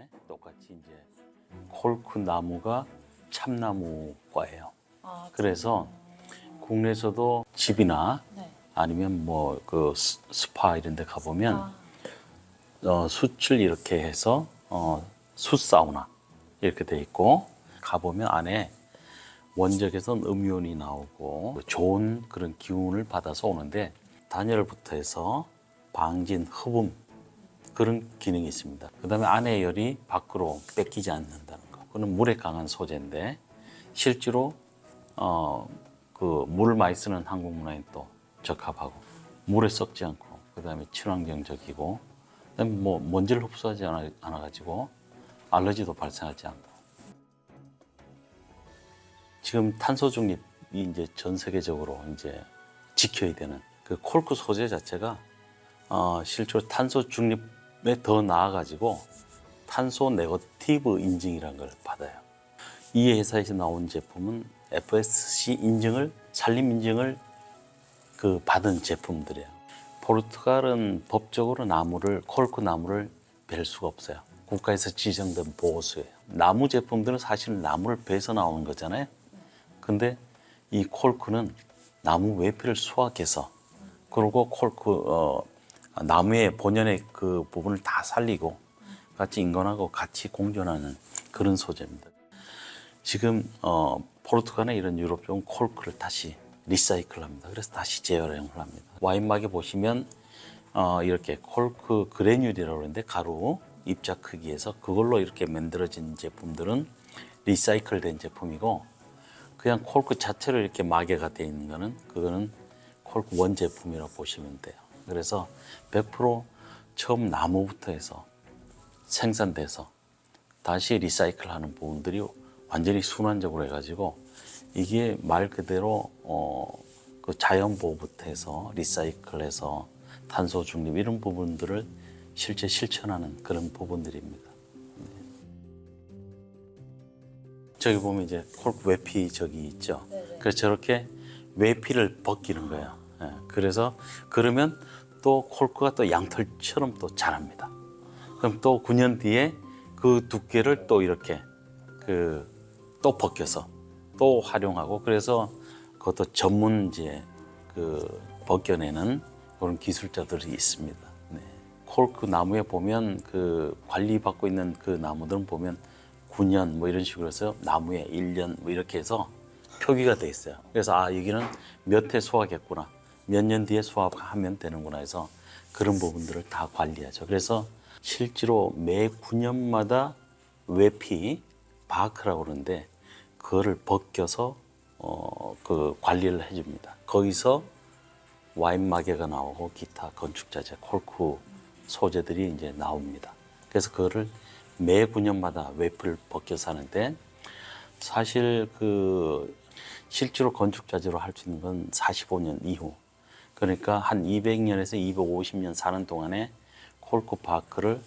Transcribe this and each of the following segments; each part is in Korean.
있는데 똑같이 이제 콜크 나무가 참나무과예요. 그래서 국내에서도 집이나 네. 아니면 뭐 그 스파 이런 데 가보면 숯을 이렇게 해서 숯 사우나 이렇게 돼 있고 가보면 안에 원적에선 음이온이 나오고 좋은 그런 기운을 받아서 오는데 단열부터 해서 방진, 흡음 그런 기능이 있습니다. 그 다음에 안의 열이 밖으로 뺏기지 않는다는 거. 그건 물에 강한 소재인데 실제로 그 물을 많이 쓰는 한국 문화에 또 적합하고 물에 썩지 않고 그 다음에 친환경적이고 그다음에 뭐 먼지를 흡수하지 않아 가지고 알러지도 발생하지 않고 지금 탄소 중립이 이제 전 세계적으로 이제 지켜야 되는 그 콜크 소재 자체가 실제로 탄소 중립에 더 나아가지고 탄소 네거티브 인증이라는 걸 받아요. 이 회사에서 나온 제품은 FSC 인증을 산림 인증을 그 받은 제품들이에요. 포르투갈은 법적으로 나무를 콜크 나무를 벨 수가 없어요. 국가에서 지정된 보호수예요. 나무 제품들은 사실 나무를 베서 나오는 거잖아요. 근데 이 콜크는 나무 외피를 수확해서 그리고 콜크 나무의 본연의 그 부분을 다 살리고 같이 인간하고 같이 공존하는 그런 소재입니다. 지금 포르투갈의 이런 유럽종은 콜크를 다시 리사이클합니다. 그래서 다시 재활용을 합니다. 와인막에 보시면 이렇게 콜크 그래듈이라고 하는데 가루 입자 크기에서 그걸로 이렇게 만들어진 제품들은 리사이클된 제품이고 그냥 콜크 자체로 이렇게 마개가 되어 있는 거는 그거는 콜크 원 제품이라고 보시면 돼요. 그래서 100% 처음 나무부터 해서 생산돼서 다시 리사이클하는 부분들이 완전히 순환적으로 해가지고 이게 말 그대로 그 자연보호부터 해서 리사이클해서 탄소 중립 이런 부분들을 실제 실천하는 그런 부분들입니다. 저기 보면 이제 콜크 외피 저기 있죠. 그래서 저렇게 외피를 벗기는 거예요. 예, 그래서 그러면 또 콜크가 또 양털처럼 또 자랍니다. 그럼 또 9년 뒤에 그 두께를 또 이렇게 또 벗겨서 또 활용하고 그래서 그것도 전문 이제 그 벗겨내는 그런 기술자들이 있습니다. 네. 콜크 나무에 보면 그 관리받고 있는 그 나무들은 보면 9년 뭐 이런 식으로 해서 나무에 1년 뭐 이렇게 해서 표기가 돼 있어요. 그래서 여기는 몇 해 수확했구나. 몇 년 뒤에 수확하면 되는구나 해서 그런 부분들을 다 관리하죠. 그래서 실제로 매 9년마다 외피 바크라고 그러는데 그거를 벗겨서 그 관리를 해줍니다. 거기서 와인 마개가 나오고 기타 건축자재 콜크 소재들이 이제 나옵니다. 그래서 그거를 매 9년마다 외피를 벗겨서 하는데 사실 그 실제로 건축자재로 할 수 있는 건 45년 이후 그러니까 한 200년에서 250년 사는 동안에 콜크 바크를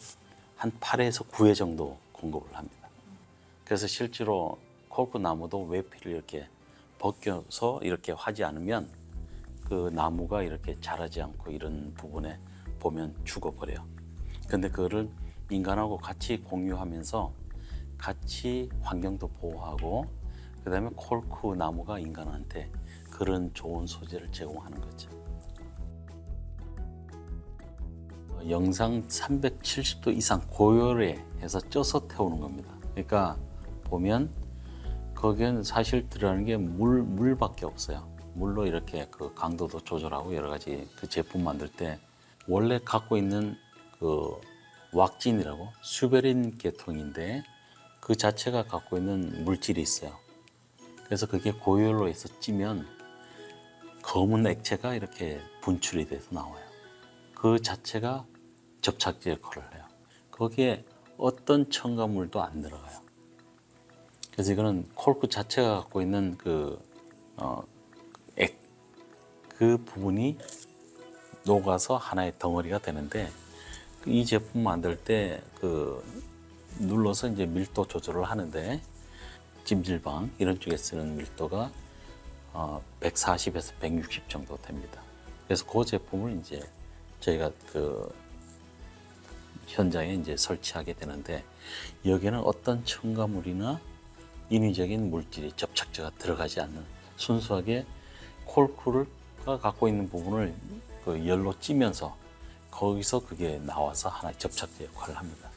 한 8회에서 9회 정도 공급을 합니다. 그래서 실제로 콜크 나무도 외피를 이렇게 벗겨서 이렇게 하지 않으면 그 나무가 이렇게 자라지 않고 이런 부분에 보면 죽어버려요. 근데 그거를 인간하고 같이 공유하면서 같이 환경도 보호하고 그다음에 콜크 나무가 인간한테 그런 좋은 소재를 제공하는 거죠. 영상 370도 이상 고열에 해서 쪄서 태우는 겁니다. 그러니까 보면 거기엔 사실 들어가는 게 물밖에 없어요. 물로 이렇게 그 강도도 조절하고 여러 가지 그 제품 만들 때 원래 갖고 있는 그 왁진이라고 수베린 계통인데 그 자체가 갖고 있는 물질이 있어요. 그래서 그게 고열로 해서 찌면 검은 액체가 이렇게 분출이 돼서 나와요. 그 자체가 접착제 역할을 해요. 거기에 어떤 첨가물도 안 들어가요. 그래서 이거는 콜크 자체가 갖고 있는 그 부분이 녹아서 하나의 덩어리가 되는데 이 제품 만들 때 그 눌러서 이제 밀도 조절을 하는데 찜질방 이런 쪽에 쓰는 밀도가 140에서 160 정도 됩니다. 그래서 그 제품을 이제 저희가 그 현장에 이제 설치하게 되는데 여기에는 어떤 첨가물이나 인위적인 물질이 접착제가 들어가지 않는 순수하게 콜크가 갖고 있는 부분을 그 열로 찌면서 거기서 그게 나와서 하나의 접착제 역할을 합니다.